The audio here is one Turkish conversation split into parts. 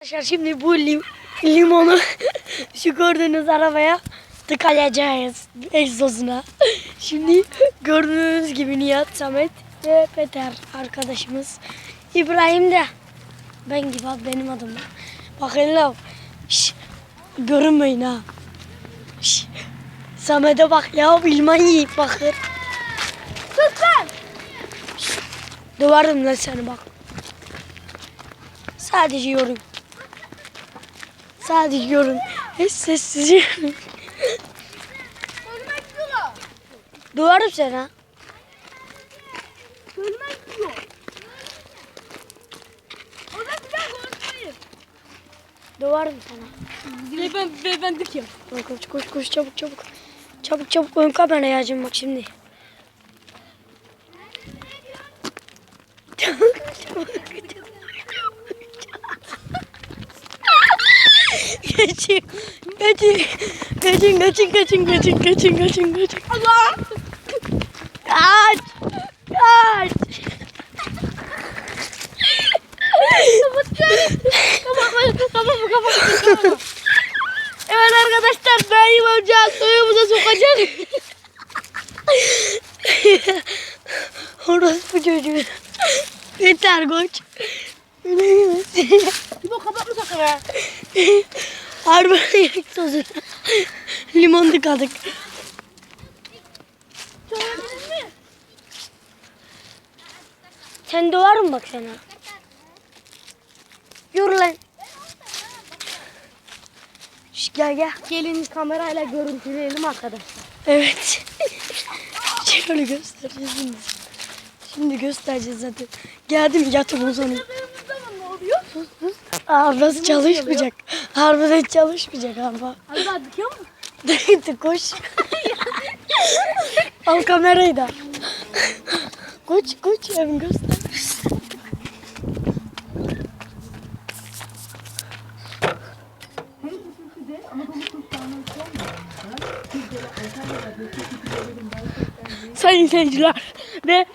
Arkadaşlar şimdi bu limonu şu gördüğünüz arabaya tıkayacağız egzozuna. Şimdi gördüğünüz gibi Nihat, Samet ve Peter arkadaşımız. İbrahim de ben gibi abi, benim adım. Bakın la. Görünmeyin ha. Samet'e bak ya, ilman yiyip bakır. Sus lan. Döverim lan seni bak. Sadece yorum. Sadece yorum. Hiç sessiz yorum. Döverim seni ha. Döverim sana. Beyefendik ya. Koş çabuk. Çabuk ön kameraya acım bak şimdi. Kaçın. Allah! Kaç. Kapat. Evet arkadaşlar, Naim amca suyumuza sokacak. Orospu çocuğu. Yeter koç. Bu kapatma sakın ha. Harbi egzozuna limon tıkadık. Söylediniz mi? Sen doğarım bak sana. Yürü lan. Gel. Gelin kamerayla görüntüleyelim arkadaşlar. Evet. Şöyle göstereceğiz şimdi. Şimdi göstereceğiz zaten. Geldim yatım o zaman. Ne oluyor? Harbası çalışmayacak. Harbiden çalışmayacak araba. Araba dikiyor mu? Koş. Al kamerayı da. Koş evin göster. Sayın seyirciler ve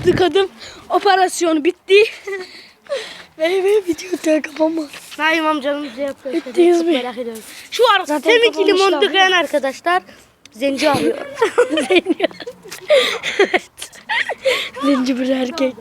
tıkadım. Operasyon bitti. Ve video kapama. Naim amcanın bize yapıyor. Bittiyiz Çok mi? merak ediyorum. Şu an Zaten seninki kapamışlar limon değil tıkayan arkadaşlar zenci arıyor. Zenci bir erkek.